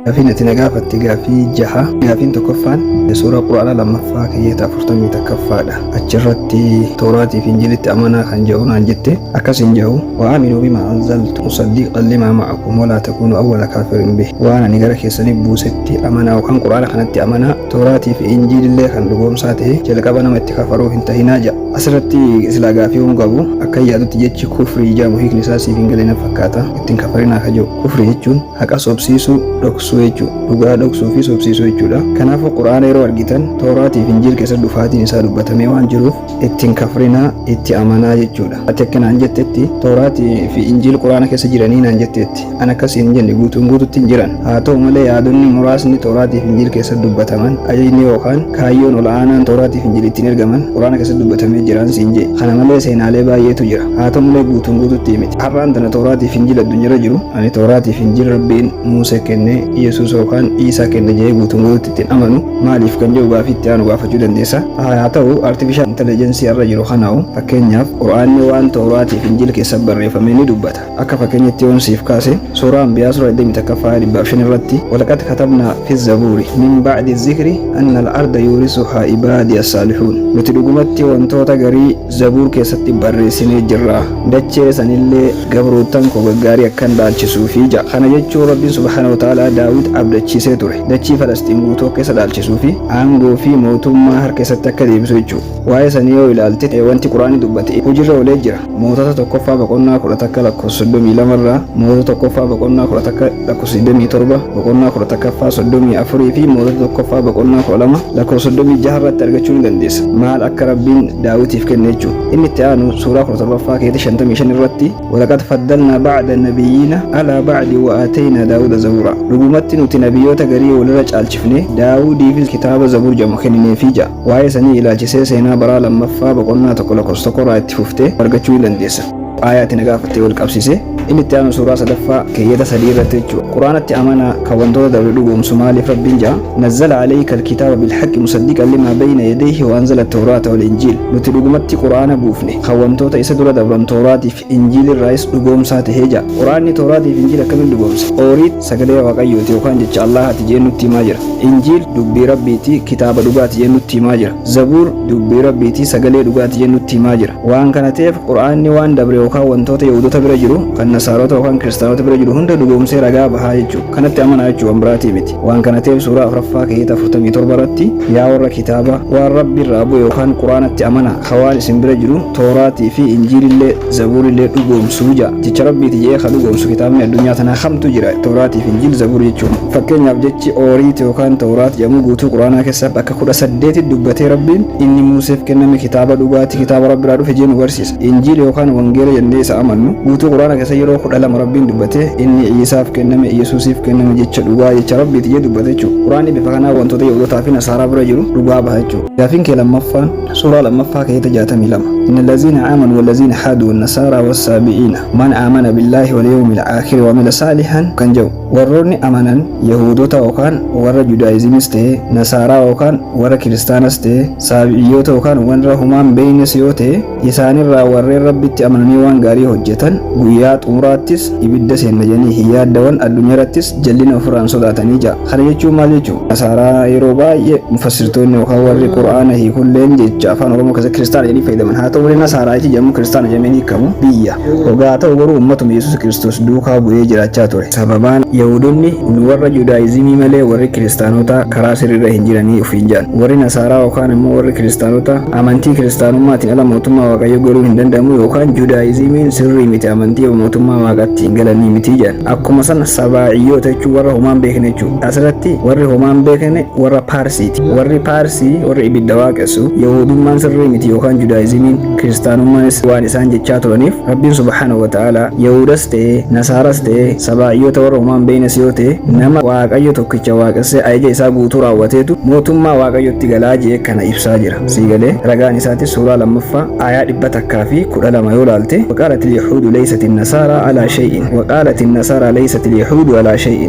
Gaaffiin ati na gaafatte gaaffii jaha. Gaaffiin tokkoffaan suuraa quraana lammaffaa keeyyata 41ffaadha. Achirratti Tooraatiif Injiilitti amanaa kan jedhu naan jette. Akkasiin jedhu wa'aaminuu bimaa anzaltu musaddiqan limaa ma'akum walaa takuunu awwala kaafirin bih. Waan ani gara keessanii buusetti amanaa yookaan quraana kanatti amanaa Tooraatiif Injiilillee kan dhugoomsaa ta'e jalqaba nama itti kafaruu hin tahinaa jedha. Asirratti silaa gaaffii qabu akka yaadutti jechi kufrii jedhamu hiikni isaa siif hin galee fakkaata. Ittiin kafarinaa ka jedhu kufrii jechuun haqa sobsiisuu dhoksuu jechuudha. Dhugaa dhoksuu fi sobsiisuu jechuudha. Kanaafuu quraana yeroo argitan Tooraatiif Injiil keessa dhufaatiin isaa dubbatamee waan jiruuf ittiin kafarinaa itti amanaa jechuudha. Ati akka naan jettetti Tooraatii fi Injiil quraana keessa jiranii naan jettetti an akkasiin jenne guutuutti hin jiran. Haa ta'u malee yaadonni muraasni Tooraatii fi Injiil keessa dubbataman ajajni yookaan kaayyoon ol'aanaan Tooraatii fi Injiil ittiin ergaman quraana keessa dubbatamee jiran siin jee. Kana malee seenaalee baay'eetu jira. Haa ta'u malee guutuutti miti. Har'aan tana Tooraatii fi Injiil addunyaarra jiru ani Tooraatii fi Injiil Rabbiin Musee kenne Yesuus yookaan Iisaa kenne jedhee guutuutti ittiin amanu maaliif kan jedhu gaaffii itti aanu gaafachuu dandeessa. Haa ta'u artificial intelligence irra jiru kanaa'u fakkeenyaaf quraanni waan Tooraatii fi Injiil keessa barreeffame ni dubbata. Akka fakkeenyatti yoon siif kaase suuraa Anbiyaa sura 21 irratti walaqad katabnaa fi zabuuri min ba'di zikri anna al-arda yuurisuhaa ibaadiya saalihuun. Nuti dhugumatti wantoota garii zabuur keessatti barreessinee jirra. Dachee sanillee gabrootan koo gaggaarii akkan dhaalchisuufi ja'a. Kana jechuun Rabbiin subhaanahu wa ta'aalaa Daawit abdachiisee ture. Dachii Falastiin guutuu keessa dhaalchisuufi aangoo fi mootummaa harka isatti akka deebisu jechuudha. Waa'ee sanii yoo ilaalte wanti quraanni dubbate hojiirra oolee jira. Mootota tokkoffaa boqonnaa 10 lakkoofsa 32 irraa mootota tokkoffaa boqonnaa 10 lakkoofsa 27 boqonnaa 11ffaa 34 fi mootota tokkoffaa boqonnaa 12 lakkoofsa 36 irratti argachuu ni dandeessa. Maal akka Rabbiin Daawitiif kenne jechuudha. Inni itti aanu suuraa 17ffaa keeyyata 55 irratti walaqad faddalnaa ba'da nabiyyiina alaa ba'di wa aataynaa Daawuda zabuura. Dhugumatti nuti nabiyyoota garii walirra caalchifnee Daawudiifis kitaaba zabuur jedhamu kennineefii ja'a. Waa'ee sanii ilaalchisee seenaa baraa lammaffaa boqonnaa 1 lakkoofsa 1 irraa itti fuftee argachuu ni dandeessa. Aayaati na gaafattee wal qabsiise inni itti aanu suuraa 3ffaa keeyyata 3 irratti jechuudha. Quraanatti amanaa kan wantoota dabre dhugoomsu maaliif Rabbiin ja'a nazzala alayka alkitaaba bilhaqqi musaddiqan limaa bayna yadayhi wa anzala at-tawraata wal injiil. Nuti dhugumatti quraana buufne kan wantoota isa dura dabran Tooraatiif Injiil irraas dhugoomsaa tahee ja'a. Quraanni Tooraatiif Injiil akkamiin dhugoomsa? Ooriit sagalee Waaqayyooti yookaan jecha Allaahati jee nutti himaa jira. Injiil dubbii Rabbiiti kitaaba dhugaati jee nutti himaa jira. Zabuur dubbii Rabbiiti sagalee dhugaati jee nutti himaa jira. Waan kana ta'eef quraanni waan dabre yookaan wantoota Yihuudoota bira jiru kan Nasaarota yookaan Kiristaanota bira jiru hunda dhugoomsee ragaa bahaa jechuudha. Kanatti amanaa jechuudha waan biraatii miti. Waan kana ta'eef suuraa 4ffaa keeyyata 47 irratti yaa warra kitaaba waan Rabbi irraa bu'e yookaan quraanatti amanaa hawaan isin bira jiru Tooraatii fi Injiilillee Zabuurillee dhugoomsuu ja'a. Jecha Rabbiiti jedhee kan dhugoomsu kitaabni addunyaa tanaa kamtu jira Tooraatii fi Injiil Zabuur jechuudha. Fakkeenyaaf jechi Ooriit yookaan Tooraat jedhamu guutuu quraanaa keessa bakka 18 dubbatee Rabbiin inni Museef kenname kitaaba dhugaati kitaaba Rabbi irraa dhufe jee nu barsiisa. Injiil yookaan wangeela jennee isa amannu guutuu quraana keessa yeroo 12 Rabbiin dubbate inni Iisaaf kenname Yesuusiif kenname jecha dhugaa jecha Rabbiiti jee dubbate jechuudha. Quraanni bifa kanaa wantoota Yihuudootaa fi Nasaaraa bira jiru dhugaa baha jechuudha. Gaafiin kee lammaffaan suuraa lammaffaa keeyyata 62 إن الذين آمنوا والذين حادوا والنصارى والسابئين من آمن بالله واليوم الآخر وعمل صالحا كان جو warroonni amanan Yahudoota yookaan warra Judaayizimiis ta'e Nasaaraa yookaan warra Kiristaanaas ta'e Saabi'iyyoota yookaan warra humaan beeynes yoo ta'e isaanirraa warreen Rabbitti amananii waan gaarii hojjetan guyyaa xumuraattis ibidda seenna jedhanii hin yaaddawan addunyaarrattis jallina ofirraan sodaatanii ja'a. Kana jechuun maal jechuudha? Nasaaraa yeroo baay'ee mufassirtoonni yookaan warri Qur'aana hiikulleen jecha afaan Oromoo keessa Kiristaana jedhanii fayyadaman. Haa ta'u malee Nasaaraa jedhamu Kiristaana jedhamanii hiikamu biyya. Dhugaa ta'u garuu uummatuma Yesuus Kiristoos duukaa bu'ee jiraachaa ture. Sababaan Yahudonni warra Judaayizimii malee warri Kiristaanota karaa sirriirra hin jiranii ofiin jedhan. Warri Nasaaraa yookaan immoo warri Kiristaanota amantii Kiristaanummaatiin ala mootummaa Waaqayyoo galuu hin danda'amu yookaan Judaayizimiin sirrii miti amantii mootummaa Waaqaatti hin galanii miti jedhan. Akkuma sana Sabaa'iyyoota jechuun warra homaan beekne jechuudha. Asirratti warri homaan beekne warra Paarsiiti. Warri Paarsii warri ibidda waaqessu Yahudummaan sirrii miti yookaan Judaayizimiin Kiristaanummaanis waan isaan jechaa turaniif Rabbiin subhaanahu wa ta'aalaa Yahudas ta'e Nasaaras ta'e Sabaa'iyyoota warra homaan beeknes yoo ta'e nama Waaqayyo tokkicha waaqessee ajaja isaa guutuu raawwateetu mootummaa Waaqayyotti galaa jee kana ibsaa jira. Siigalee ragaan isaatis suuraa lammaffaa aayaa 112 yoo ilaalte waqaalat al-yahuudu leeysat an-nasaara النصارى على شيء وقالت النصارى ليست اليهود على شيء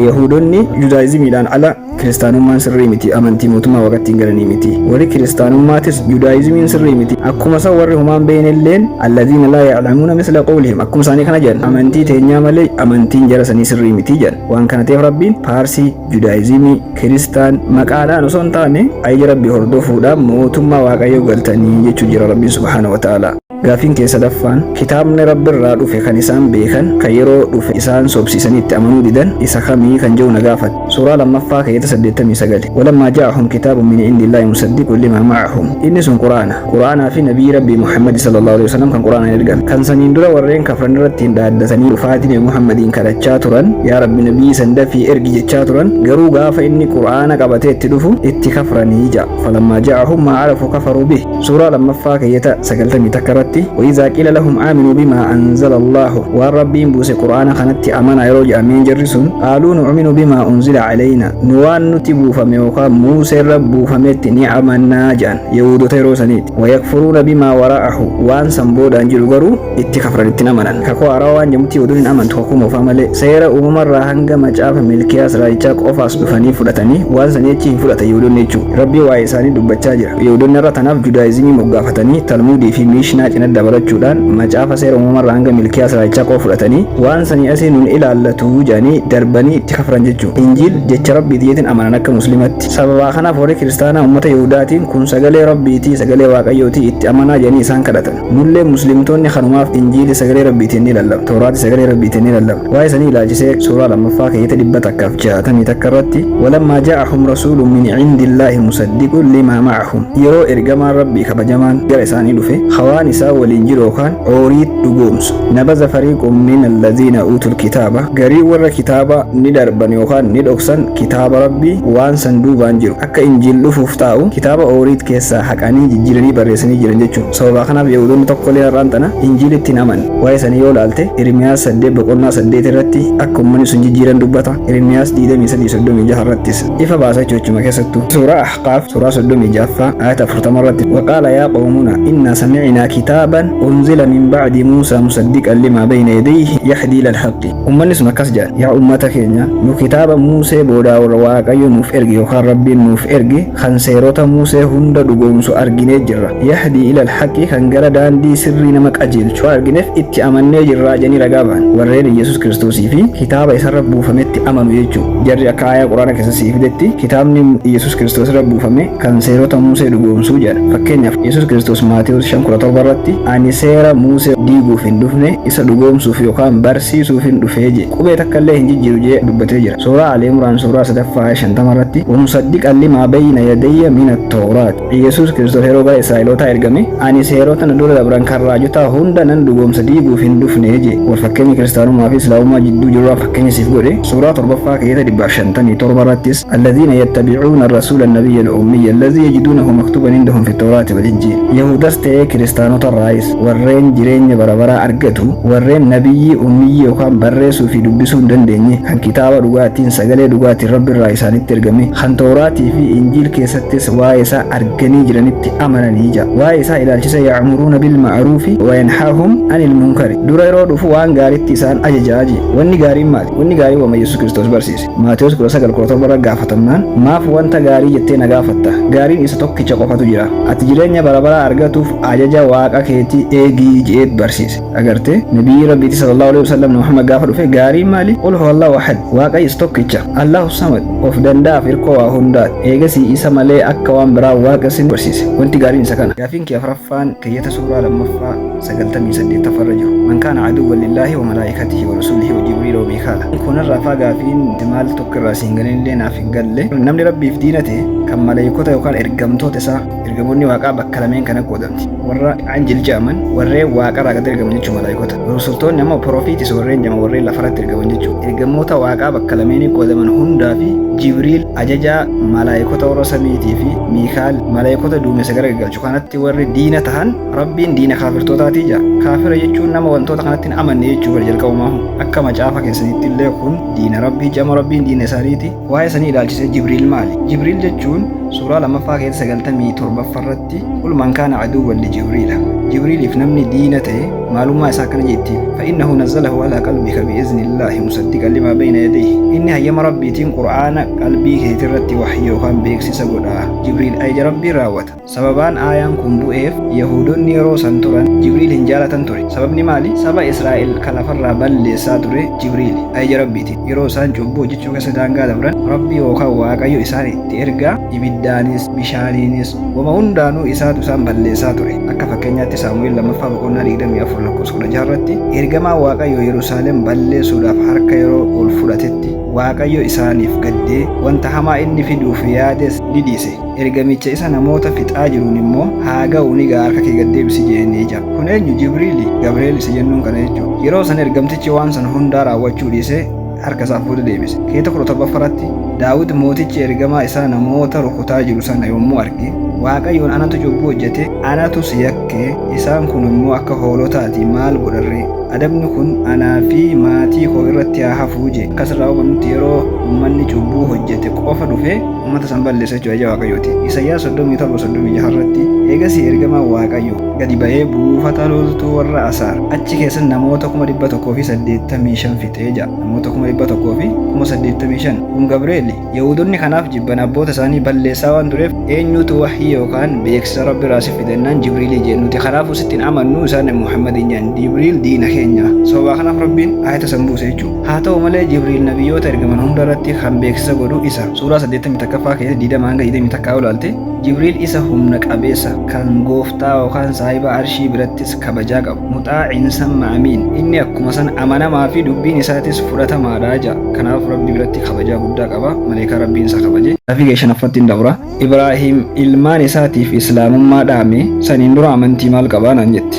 يهودني جدايزم الان على كريستانومان سري متي أمانتي موتما وقت تنقلني متي ولي كريستانوماتس جدايزمين سري متي أكما سورهم بين اللين الذين لا يعلمون مثل قولهم أكما ساني كان جن أمانتي تينيا ملي أمانتي جرسني سري متي جن وان كانت ربين بارسي جدايزمي كريستان مقالا نصون تاني أي ربي هردوفو دا موتما وقايو قلتني يتجر ربي سبحانه وتعالى Gaafiin keessa daffaan kitaabni rabbi irraa dhufe kan isaan beekan kan yeroo dhufe isaan sobsiisanitti amanuu didan isa kamii kan jedhu na gaafate. Suuraa lammaffaa keessa 89 walammaa ja'ahum kitaabun min indillaahi musaddiqun limaa ma'ahum. Inni sun quraanaa fi nabii rabbii Muhammad sallallahu alaihi wasallam kan quraanaan ergan kan saniin dura warreen kafran irratti dhaaddatanii dhufaatiin Muhammadiin kadhachaa turan yaa rabbi nabii san dafii ergi jechaa turan garuu gaafa inni quraana qabatee itti dhufu itti kafranii ja'a. Falammaa ja'ahum maa arafu kafaruu bih. Suuraa lammaffaa keessa 90 takkarratti وإذا قيل لهم آمنوا بما أنزل الله والربين بوس قرآن خنت أمنا يروج أمين جرسون قالوا نؤمن بما أنزل علينا نوان نتبو فميوخا موسى ربو فمت نعمنا جان يهود تيروسانيت ويكفرون بما وراءه وان سنبود أنجل غرو اتكفر التنامنا كاكو أراوان جمتي ودون أمن تحكم فاملي سيرا أمم راهنغ مجاف ملكياس رايچاك أفاس دفاني فلتاني وان سنيتي فلتا يودون نيچو ربي وايساني دبچاجر يودون نراتناف جدايزمي مغافتاني تلمودي في ميشنا dabalachuudhaan macaafa seera uumamarraa hanga milkiyaa siraachaa qofa fudhatanii waan sanii asii nun ilaallatu jaanii darbanii itti kafran jechuudha. Injiil jecha rabbiitiin amanan akka muslimatti. Sababa kanaaf warri kiristaanaa uummata Yihudaatiin kun sagalee rabbiitii sagalee waaqayyootii itti amanaa jedhanii isaan kadhatan. Nullee muslimtoonni kanumaaf injiili sagalee rabbiitiin ni lallaba. Tooraati sagalee rabbiitiin ni lallaba. Waa'ee sanii ilaalchisee suuraa lammaffaa keessa 160 takka irratti walammaa ja'ahum rasuulun min indillaahi musaddiqun limaa ma'ahum. Yeroo ergamaan rabbii kabajamaan gara isaanii dhufe hawaan isaa waliin jiru yookaan horii dhugoomsu nabaza fariiqun min alladhiina uutul kitaaba garii warra kitaaba ni darban yookaan ni dhoksan kitaaba rabbii waan san duubaan jiru akka injiil dhufuuf taa'u kitaaba horiit keessaa haqanii jijjiiranii barreessanii jiran jechuudha. Sababa kanaaf Yihuudoonni tokkollee har'aan tana injiilitti hin amanan. Waa'ee sanii yoo ilaalte Ermiyaas 8:8 irratti akka uummanni sun jijjiiran dubbata. Ermiyaas 23:36 irrattis ifa baasa jechuudha keessattuu. Suuraa Ahqaaf suuraa 36 ayata 40 irratti waqaala yaa qawmuna inna sami'naa kitaaba أنزل من بعد موسى مصدقا لما بين يديه يهدي إلى الحق أمني سن أكاس جان يا أمتا كينيا نو كتاب موسى بودا ورواقيو نوف إرغي وخار ربي نوف إرغي خان سيروتا موسى هند دوغومسو أرغيني جرى يهدي إلى الحق خان غرا دان دي سري نمك أجيل شو أرغينف إتي أمني جرى جاني رغابان ورين يسوس كريستوسي في كتاب إسر ربو فمت أمنو يجو جرى أكايا قرآن كساسي في دتي كتاب يسوس كريستوس ربو فمي خان سيروتا موسى دوغومسو جان فكينيا يسوس كريستوس ماتيوس شنكرة براتي ani seera Muusee diiguuf hin dhufne isa dhugoomsuuf yookaan barsiisuuf hin dhufee je qubee takkallee hin jijjiiru jee dubbatee jira. Suuraa Ali Imraan suuraa 350 irratti musaddiqan limaa bayna yadayya min at-tawraat Yesuus Kiristoos yeroo gara Israa'eloota ergame ani seerota na dura dabran kan raajotaa hunda nan dhugoomsa diiguuf hin dhufne je wal fakkeenyi kiristaanummaa fi islaamummaa jidduu jiru fakkeenya siif godhe suuraa 7ffaa keessa 157 irrattis alladhiina yattabi'uuna ar-rasuula an-nabiyya al-ummiyya alladhii yajiduunahu maktuban indahum fi at-tawraati wal injiil Yahudas ta'ee kiristaanota raayis warreen jireenya barabaraa argatu warreen nabiyyi ummiyyi yookaan barreessuu fi dubbisuu hin dandeenye kan kitaaba dhugaatiin sagalee dhugaatiin rabbi irraa isaanitti ergame kan tooraatii fi injiil keessattis waa'ee isaa arganii jiranitti amananii jira. Waa'ee isaa ilaalchisa ya'muruuna bil ma'ruufi wa yanhaahum anil munkari dura yeroo dhufu waan gaariitti isaan ajajaaji. Wanni gaariin maali? Wanni gaarii wama Yesuus Kiristoos barsiise. Maatewos 19:17 gaafatamnaan maaf wanta gaarii jettee na gaafatta? Gaariin isa tokkicha qofatu jira. Ati jireenya barabaraa argatuuf ajaja waaqa keetii eegii jeet barsiise. Agarte nabiyyi rabbiiti sallallahu alaihi wasallam Muhammad gaafa dhufe gaarii maali? Qul huwallahu ahad waaqayyo isa tokkicha Allahu samad of danda'a firqoo waa hundaat eegasii isa malee akka waan biraa waaqa sin barsiise. Wanti gaariin isa kana. Gaafiin kee afraffaan keeyyata suuraa lammaffaa 98 tafarra jiru. Man kaana aduwwan lillaahi wa malaa'ikatihi wa rasuulihi wa jibriila wa miikaala. Kunarraa faa gaafiin maal tokko irraa siin galanillee naaf hin galle. Namni rabbiif diinate kan malaa'ikota yookaan ergamtoota isaa ergamoonni waaqaa bakka lameen kana qoodamti. Warra anjil jedhaman warreen waaqarraa gad ergaman jechuudha malaa'ikota. Rusultoonni ammoo piroofiitis warreen jedhaman warreen lafarratti ergaman jechuudha. Ergamoota waaqaa bakka lameenii qoodaman hundaa fi Jibriil ajajaa malaa'ikota warra samiitii fi Miikaal malaa'ikota duumessa gara galchu kanatti warri diina tahan rabbiin diina kaafirtootaatii jira. Kaafira jechuun nama wantoota kanatti hin amanne jechuu bari jalqabumaa akka macaafa keessanitti illee kun diina rabbii jama rabbiin diina isaaniiti. Waa'ee sanii ilaalchisee Jibriil maali? Jibriil jechuun suuraa lammaffaa keessa 97 irratti qul man kaana aduwwan li Jibriila. Jibriiliif namni diina ta'e معلومة ساكن جيتي فإنه نزله على قلبك بإذن الله مصدقا لما بين يديه إني هيما ربي تين قرآن قلبي كيترت وحي وخان بيكسي سقودا جبريل أي ربي راوت سببان آيان كنبو إف يهودون نيرو سنتوران جبريل هنجالة تنتوري سببني مالي سبا إسرائيل كالفر بل ساتوري جبريل أي ربي تين يرو سان جبو جيشو كسدان قادبران ربي وخا واقعيو إساني تيرغا إبدانيس بشانينيس وما هندانو إساتو سان بل ساتوري أكا فكينياتي سامويل لما فابقونا لقدم يفر لكوس كنا جارتي إرغما واقعيو يروسالم بل سوداف حركة يرو والفراتتي waaqayyo isaaniif gaddee wanta hamaa inni fiduuf yaades ni dhiise ergamicha isa namoota fixaa jiruun immoo haa ga'u ni ga'a harka kee gaddeebisi jennee jira kun eenyu jibriili gabrieel isa jennuun kana jechuudha yeroo san ergamtichi waan san hundaa raawwachuu dhiise harka isaa fuudhee deebise keeta 17ffaratti daawit mootichi ergamaa isaa namoota rukutaa jiru sana yommuu arge waaqayyoon anatu cubbuu hojjete anatu si yakke isaan kun immoo akka hoolotaati maal godharree adabni kun anaa fi maatii koo irratti haa hafuu je akkasirraa hubannutti yeroo uummanni cubbuu hojjete qofa dhufe uummata san balleessa jechuudha waaqayyooti Isaayyaas 37:36 irratti eegasii ergamaa waaqayyo gadi ba'ee buufata loltuu warra Asaar achi keessa namoota 185 fixee jira namoota 185 kun Gabri'eel Yihuudoonni kanaaf jibban abboota isaanii balleessaa waan tureef eenyutu wahii yookaan beeksisa rabbi raasif fidannaan Jibriil jennuti kanaafuu sittiin amannu isaan Muhammadin jedhan Jibriil diina keenya sababa kanaaf rabbiin ayata san buuse jechuudha haa ta'u malee Jibriil nabiyyoota ergaman hunda irratti kan beeksisa godhu isa suuraa 81ffaa keessatti 20 olaalte Jibriil isa humna qabeessa kan gooftaa yookaan saahiba arshii birattis kabajaa qabu muxaa'iin samma amiin inni akkuma san amanamaa fi dubbiin isaatis fudhatamaadha jaa kanaaf rabbi biratti kabajaa guddaa qaba maleekaa rabbiin isa kabaje Rafii shanaffatti dabra Ibraahim ilmaan isaatiif islaamummaa dhaame saniin dura amantii maal qabaa naan jetti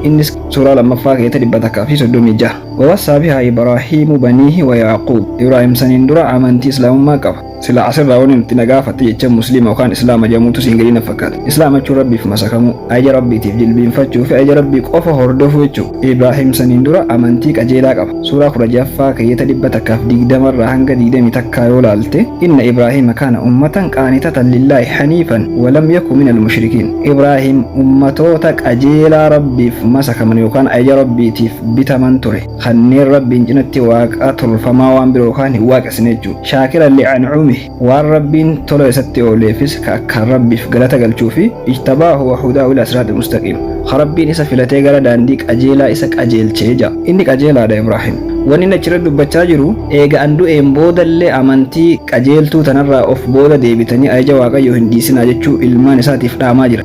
innis suuraa lammaffaa keessatti 136 ووصى بها إبراهيم بنيه ويعقوب إبراهيم سنين درا أمانتي إسلام ما قف سلا عصر راون تنقافة يجب مسلم وكان إسلام جموت سينجرين فكات إسلام أجو ربي في مساكمو أجي ربي تفجل بين فتشو في أجي ربي قفة هردو فتشو إبراهيم سنين درا أمانتي كجيلا قف سورة خرجافة كيتا دبتكاف ديك دمر رهنگ ديدم تكايو لالته إن إبراهيم كان أمة قانتة لله حنيفا ولم يكن من المشركين إبراهيم أمتوتك أجيلا ربي في مساكمو وكان أجي ربي تف بتمن تره خنير ربي جنتي واقع تلفما وان بروخان واقع سنجو شاكرا لأنعمه وان ربي تلو يستي أوليفس كأكا ربي في قلتا قلتوفي اجتباه وحداه إلى صراط المستقيم خربين إسا فلتي قلتا دانديك أجيلا إساك أجيل تشيجا إنك أجيلا دا إبراهيم wanni achirratti dubbachaa jiru eega andu boodallee amantii qajeeltuu tanarraa of booda deebitanii ajaja waaqayyoo hin dhiisinaa jechuu ilmaan isaatiif dhaamaa jira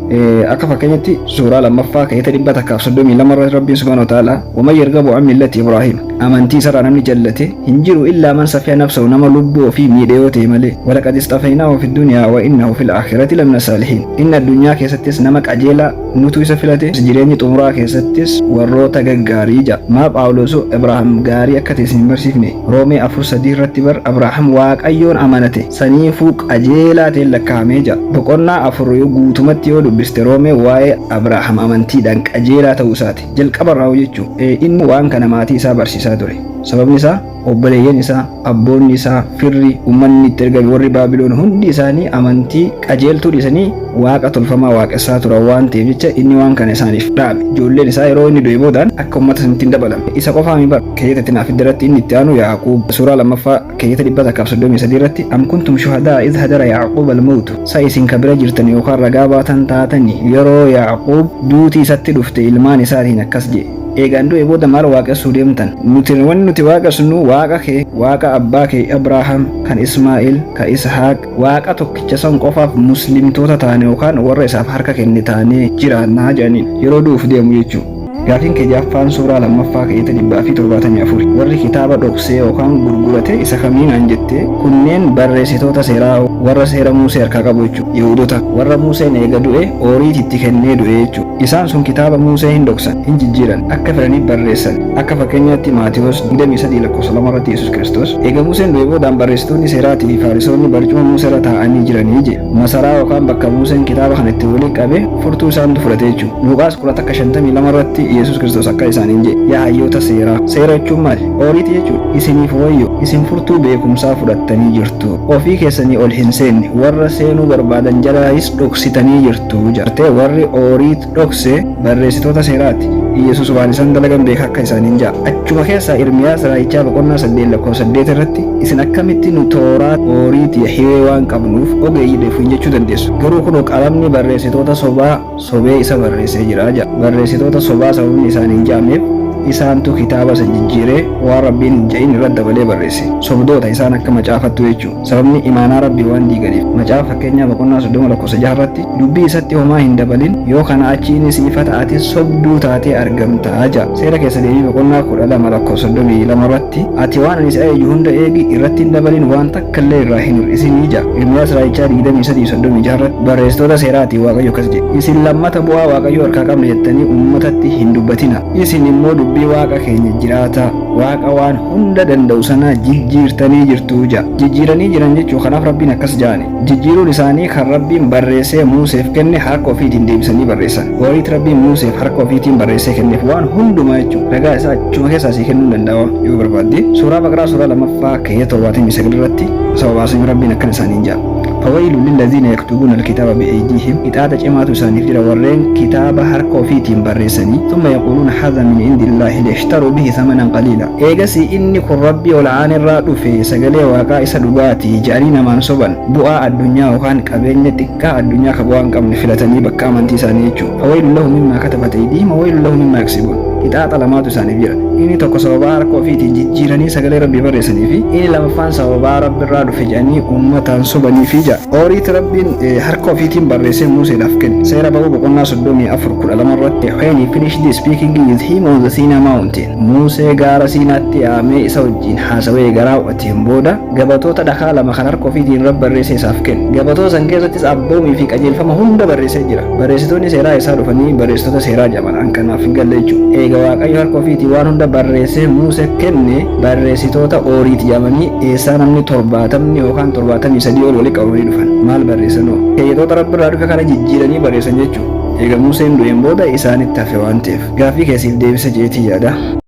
akka fakkeenyatti suuraa lammaffaa keessa 132 irratti rabbiin subhaanahu wa ta'aala waman yarghabu an millati Ibraahim amantii isaarraa namni jallate hin jiru illaa man safiha nafsahu nama lubbuu ofii miidhee yoo ta'e malee walaqad istafaynaahu fi dunyaa wa innahu fil aakhirati lamina saalihiin inni addunyaa keessattis nama qajeelaa nutu isa filate jireenyi xumuraa keessattis warroota gaggaarii jira maa Phaawulos Ibraahim gaarii akka ta'e sin barsiifne Roomee 4:3 irratti bar Abrahaam waaqayyoon amanate saniifuu qajeelaa ta'e lakkaa'amee jira boqonnaa 4 yoo guutumatti yoo dubbiste Roomee waa'ee Abrahaam amantiidhaan qajeelaa ta'uu isaati jalqabarraa jechuun inni waan kana maatii isaa barsiisaa ture sababni isaa obboleeyyan isaa abboonni isaa firri ummanni itti ergame warri Baabiloon hundi isaanii amantii qajeeltuu dhiisanii waaqa tolfamaa waaqessaa turan waan ta'eef jecha inni waan kana isaaniif dhaabe ijoolleen isaa yeroo inni du'e boodaan akka ummata sanitti hin dabalame isa qofaa mi bar keeyyata naaf irratti inni itti aanu Yaaqub suuraa lammaffaa keeyyata 133 irratti am kuntum shuhadaa idh hadara Yaaqub al-mawt sa isin kabira jirtan yookaan ragaa baatan taatanii yeroo Yaaqub duutii isatti dhufte ilmaan isaatiin akkas jedhe eegaan du'e booda maal waaqessuu deemtan nuti waaqessinu waaqa kee waaqa abbaa kee Abrahaam kan Ismaa'eel kan Ishaaq waaqa tokkicha san qofaaf muslimtoota taane yookaan warra isaaf harka kenne taanee jiraannaa jedhaniin yeroo du'uuf deemu jechuudha Gaafiin kejaffaan suuraa lammaffaa keeyyata 174 warri kitaaba dhoksee yookaan gurgurate isa kamiinaan jette kunneen barreessitoota seeraa warra seera Musee harkaa qabu jechuudha Yihuudoota warra Museen eega du'e horiit itti kennee du'e jechuudha isaan sun kitaaba Musee hin dhoksan hin jijjiiran akka fedhanii barreessan akka fakkeenyaatti Maatiyos 23:2 irratti Yesuus Kiristoos eega Museen du'e boodaan barreessitoonni seeraatii fi Faarisoonni barcuma Musee irra taa'anii jiranii jedhe masaraa yookaan bakka Museen kitaaba kana itti walii qabe furtuu isaantu fudhate jechuudha Luqaas 10:52 irratti Yesuus Kiristoos akka isaaniin jedhe yaa hayyoota seeraa seera jechuun maali horiiti jechuudha isiniif wayyo isin furtuu beekumsaa fudhattanii jirtu ofii keessanii ol hin seenne warra seenuu barbaadan jalaayis dhoksitanii jirtu jartee warri horiit dhokse barreessitoota seeraati Yesus waan isaan dalagan beeka akka isaaniin ja'a. Achuma keessa Irmiyaas raajichaa boqonnaa 8 lakkoofsa 8 irratti isin akkamitti nu tooraa Ooriitii Hiwee waan qabnuuf ogeeyyii deefuun jechuu dandeessu. Garuu kun qalamni barreessitoota sobaa sobee isa barreessee jira ja'a. Barreessitoota sobaa sababni isaaniin ja'ameef isaantu kitaaba san jijjiiree waan rabbiin hin jedhin irratti dabalee barreesse. Sobdoota isaan akka macaafattu jechuudha. Sababni imaanaa rabbii waan diiganiif. Macaafa fakkeenyaa boqonnaa 30 lakkoofsa 6 irratti dubbii isatti homaa hin dabalin yoo kana achiin siifata ati sobduu taatee argamtaa ja'a. Seera keessa deebii boqonnaa 12 lakkoofsa 32 irratti ati waan ani si ajaju hunda eegi irratti hin dabalin waan takkallee irraa hin hir'isinii ja'a. Irmiyaas raajichaa 23:36 irratti barreessitoota seeraatii Waaqayyo akkas jedhe. Isin lammata bu'aa Waaqayyo harkaa qabna jettanii uummatatti hin dubbatina. Isin immoo dubbii Waaqa keenya jiraata Waaqa waan hunda danda'u sana jijjiirtanii jirtu ja'a. Jijjiiranii jiran jechuun kanaaf rabbiin akkas ja'ani. Jijjiiruun isaanii kan rabbiin barreessee Muuseef kenne harka ofiitiin deebisanii barreessan. Ooriit rabbiin Muuseef harka ofiitiin barreessee kenneef waan hundumaa jechuudha. Ragaa isaa achuma keessaa sii kennuu danda'a yoo barbaadde. Suuraa Baqaraa suuraa 2ffaa keeyyata 79 irratti sababaasni rabbiin akkana isaaniin ja'a. فويل للذين يكتبون الكتاب بأيديهم إتاتا جماعة سانيف جرا ورين كتاب حركو فيتين برسني ثم يقولون هذا من عند الله ليشتروا به ثمنا قليلا إيجاسي إني كن ربي والعان الراد في سجلي وقائس دباتي جارينا منصبا بؤاء الدنيا وكان كبين تكا الدنيا كبوان كم نفلتني بكا من تسانيجو فويل لهم مما كتبت أيديهم وويل لهم مما يكسبون Itaata lamaatu isaaniif jira. Inni tokko sababa harka ofiitiin jijjiiranii sagalee rabbii barreessanii fi inni lammaffaan sababa rabbi irraa dhufe jedhanii uummataan sobanii fi ja'a. Ooriit rabbiin harka ofiitiin barreessee Museedhaaf kenne. Seera ba'uu boqonnaa 34:12 irratti when he finished speaking with him on the Sinai mountain. Musee gaara Siinaatti yaamee isa wajjin haasawee garaa watiin booda gabatoota dhakaa lama kan harka ofiitiin rabbi barreessee isaaf kenne. Gabatoota san keessattis abboomii fi qajeelfama hunda barreessee jira. Barreessitoonni seeraa isaa dhufanii barreessitoota seeraa jedhaman kanaaf hin galle jechuudha. Waaqayyo harka ofiitii waan hunda barreessee Musee kenne barreessitoota Ooriit jedhamanii eessaa namni 70 yookaan 73 ol walii qabamanii dhufan maal barreessanoo keeyyatoota rabbi irraa dhufe kana jijjiiranii barreessan jechuudha. Eega Museen du'een booda isaanitti hafe waan ta'eef gaaffii keessiif deebisa jeetii yaada.